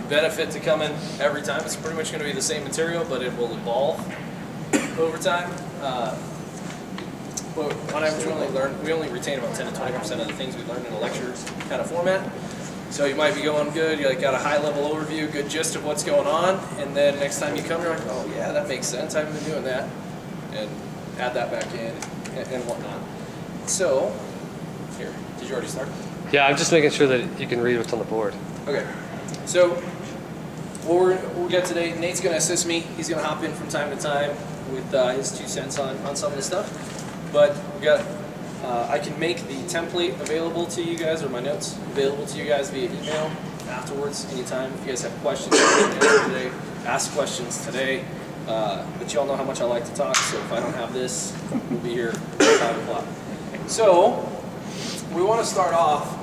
benefit to come in every time. It's pretty much going to be the same material, but it will evolve over time. But on average, we only retain about 10 to 20% of the things we learned in a lecture kind of format. So you might be going good, you got a high-level overview, good gist of what's going on, and then next time you come, you're like, oh yeah, that makes sense, I haven't been doing that, and add that back in and whatnot. So, here, did you already start? Yeah, I'm just making sure that you can read what's on the board. Okay, so what we'll get today, Nate's going to assist me. He's going to hop in from time to time with his 2 cents on some of the stuff. But we got, I can make the template available to you guys, or my notes available to you guys via email afterwards, anytime. If you guys have questions today, ask questions today. But you all know how much I like to talk, so if I don't have this, we'll be here at 5 o'clock. So, we want to start off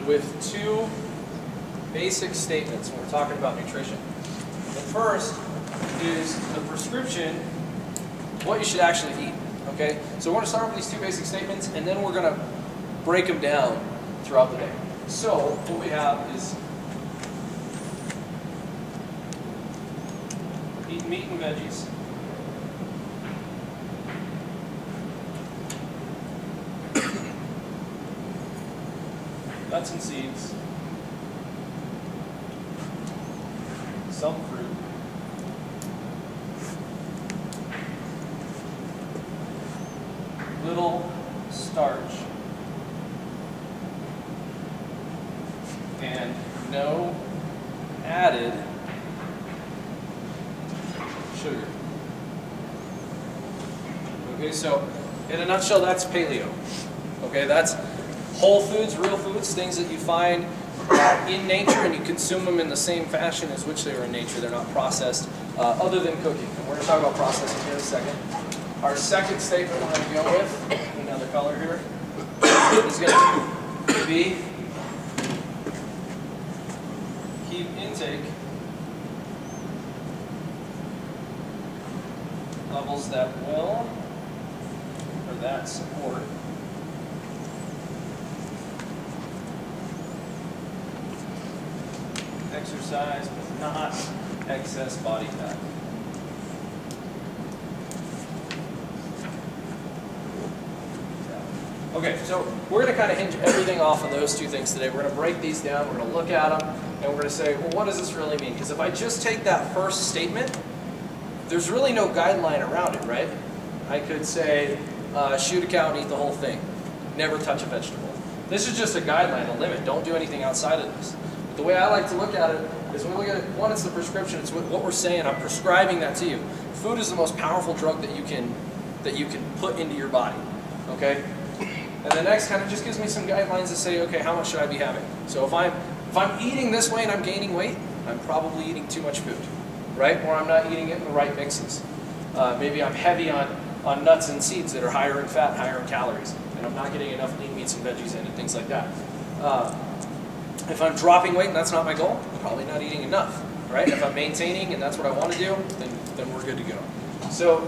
with 2 basic statements when we're talking about nutrition. The first is the prescription, what you should actually eat. Okay, so we're going to start with these 2 basic statements, and then we're going to break them down throughout the day. So what we have is eat meat and veggies. Nuts and seeds. Some fruit. Little starch. And no added sugar. Okay, so in a nutshell, that's paleo. Okay, that's whole foods, real foods, things that you find in nature and you consume them in the same fashion as which they are in nature. They're not processed other than cooking. And we're going to talk about processing here in a second. Our second statement we're going to go with, another color here, is going to be keep intake levels that will, or that support, exercise but not excess body fat. Okay, so we're going to kind of hinge everything off of those 2 things today. We're going to break these down, we're going to look at them, and we're going to say, well, what does this really mean? Because if I just take that first statement, there's really no guideline around it, right? I could say, shoot a cow and eat the whole thing. Never touch a vegetable. This is just a guideline, a limit. Don't do anything outside of this. But the way I like to look at it is when we look at it, 1, it's the prescription. It's what we're saying. I'm prescribing that to you. Food is the most powerful drug that you can put into your body, okay? And the next kind of just gives me some guidelines to say, okay, how much should I be having? So if I'm eating this way and I'm gaining weight, I'm probably eating too much food, right? Or I'm not eating it in the right mixes. Maybe I'm heavy on nuts and seeds that are higher in fat, higher in calories, and I'm not getting enough lean meats and veggies in and things like that. If I'm dropping weight and that's not my goal, I'm probably not eating enough, right? If I'm maintaining and that's what I want to do, then we're good to go. So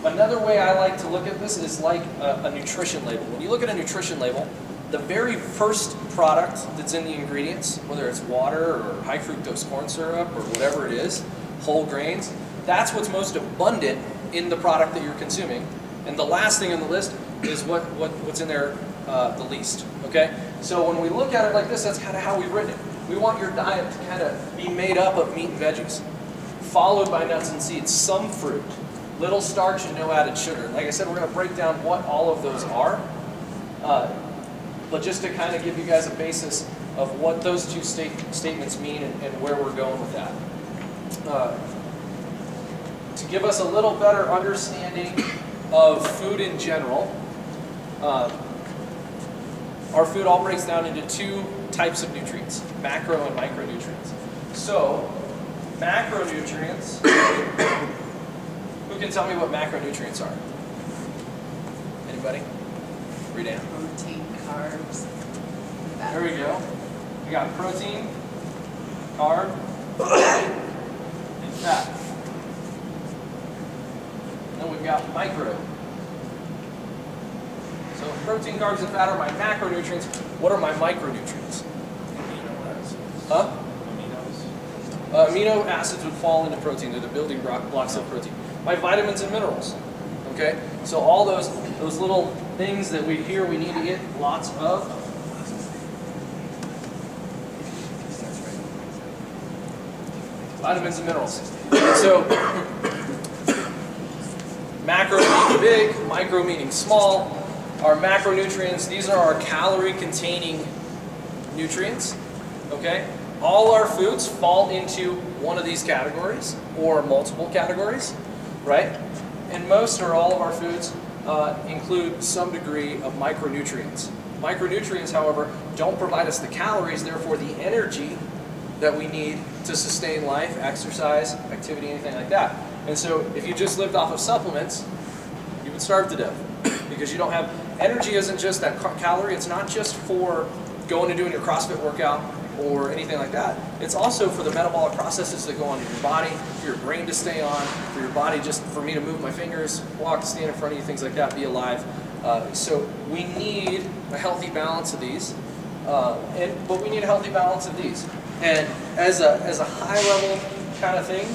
another way I like to look at this is like a nutrition label. When you look at a nutrition label, the very first product that's in the ingredients, whether it's water or high fructose corn syrup or whatever it is, whole grains, that's what's most abundant in the product that you're consuming. And the last thing on the list is what's in there the least, okay? So when we look at it like this, that's kind of how we've written it. We want your diet to kind of be made up of meat and veggies, followed by nuts and seeds, some fruit, little starch and no added sugar. Like I said, we're going to break down what all of those are, but just to kind of give you guys a basis of what those 2 statements mean and where we're going with that. To give us a little better understanding of food in general, our food all breaks down into 2 types of nutrients, macro and micronutrients. So, macronutrients, who can tell me what macronutrients are? Anybody? Read down. Protein, carbs, fat. There we go. We got protein, carb, and fat. Then we've got micro. So protein, carbs, and fat are my macronutrients. What are my micronutrients? Huh? Amino acids would fall into protein. They're the building blocks of protein. My vitamins and minerals. Okay? So all those little things that we hear we need to get lots of. Vitamins and minerals. So macro meaning big, micro meaning small. Our macronutrients, these are our calorie-containing nutrients. Okay? All our foods fall into one of these categories or multiple categories, right? And most or all of our foods include some degree of micronutrients. Micronutrients, however, don't provide us the calories, therefore the energy that we need to sustain life, exercise, activity, anything like that. And so if you just lived off of supplements, you would starve to death because you don't have, energy isn't just that calorie, it's not just for going and doing your CrossFit workout or anything like that. It's also for the metabolic processes that go on in your body, for your brain to stay on, for your body just for me to move my fingers, walk, stand in front of you, things like that, be alive. So we need a healthy balance of these, but we need a healthy balance of these. And as a high level kind of thing,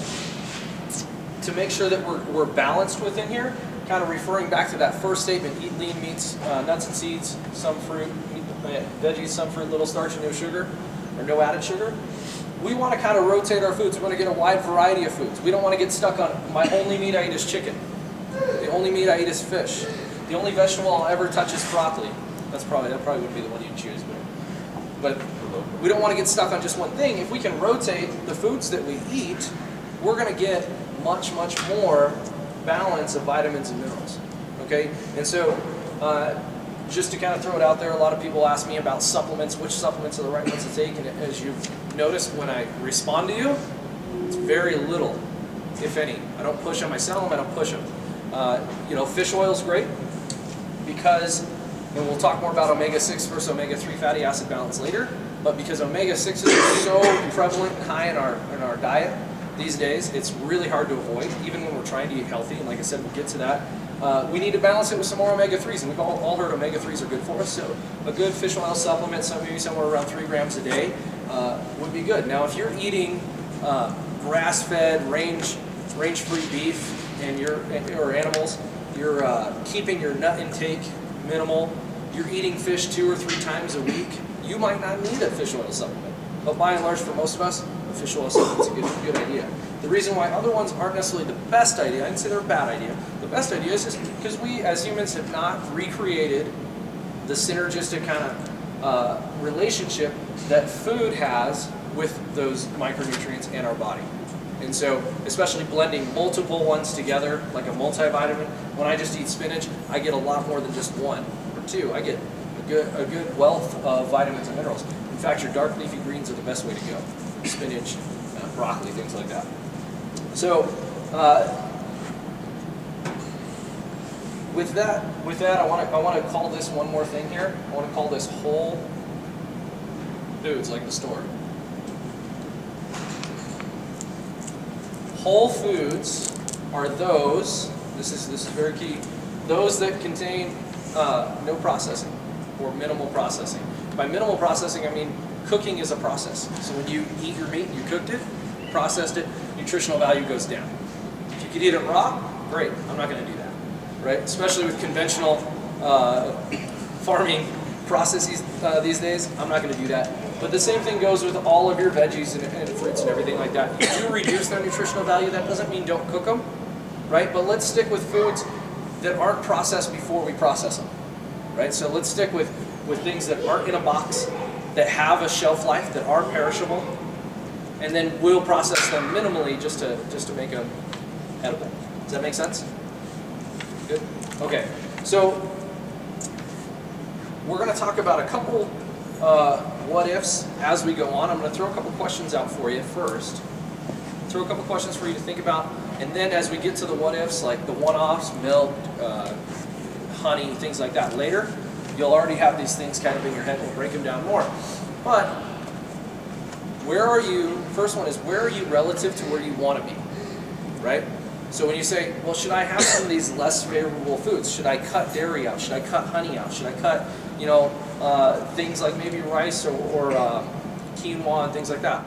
to make sure that we're balanced within here, kind of referring back to that first statement, eat lean meats, nuts and seeds, some fruit, veggies, some fruit, little starch and no sugar, or no added sugar. We want to kind of rotate our foods. We want to get a wide variety of foods. We don't want to get stuck on, my only meat I eat is chicken. The only meat I eat is fish. The only vegetable I'll ever touch is broccoli. That probably would be the one you'd choose. But we don't want to get stuck on just one thing. If we can rotate the foods that we eat, we're going to get much, much more balance of vitamins and minerals. Okay? And so, just to kind of throw it out there, a lot of people ask me about supplements, which supplements are the right ones to take, and as you've noticed when I respond to you, it's very little, if any. I don't push them, I sell them, I don't push them. You know, fish oil is great because, and we'll talk more about omega-6 versus omega-3 fatty acid balance later, but because omega-6s are so prevalent and high in our diet these days, it's really hard to avoid, even when we're trying to eat healthy, and like I said, we'll get to that. We need to balance it with some more omega-3s, and we've all heard omega-3s are good for us, so a good fish oil supplement, maybe somewhere around 3 grams a day, would be good. Now, if you're eating grass-fed, range-free beef or animals, you're keeping your nut intake minimal, you're eating fish 2 or 3 times a week, you might not need a fish oil supplement. But by and large, for most of us, a fish oil supplement is a good idea. The reason why other ones aren't necessarily the best idea, I didn't say they're a bad idea, the best idea is just because we as humans have not recreated the synergistic kind of relationship that food has with those micronutrients in our body. And so, especially blending multiple ones together, like a multivitamin, when I just eat spinach, I get a lot more than just 1 or 2. I get a good wealth of vitamins and minerals. In fact, your dark leafy greens are the best way to go. Spinach, broccoli, things like that. So, with that, I want to call this one more thing here. I want to call this whole foods, like the store. Whole foods are those. This is very key. Those that contain no processing or minimal processing. By minimal processing, I mean cooking is a process. So when you eat your meat, you cooked it, processed it, nutritional value goes down. If you could eat it raw, great. I'm not going to do that, right? Especially with conventional farming processes these days, I'm not going to do that. But the same thing goes with all of your veggies and fruits and everything like that. You do reduce their nutritional value. That doesn't mean don't cook them, right? But let's stick with foods that aren't processed before we process them, right? So let's stick with things that aren't in a box, that have a shelf life, that are perishable, and then we'll process them minimally just to make them edible. Does that make sense? Good? Okay, so we're going to talk about a couple what-ifs as we go on. I'm going to throw a couple questions out for you first. Throw a couple questions for you to think about, and then as we get to the what-ifs, like the one-offs, milk, honey, things like that later, you'll already have these things kind of in your head. We'll break them down more. But where are you, first one is, where are you relative to where you want to be, right? So when you say, well, should I have some of these less favorable foods? Should I cut dairy out? Should I cut honey out? Should I cut, things like maybe rice or quinoa and things like that?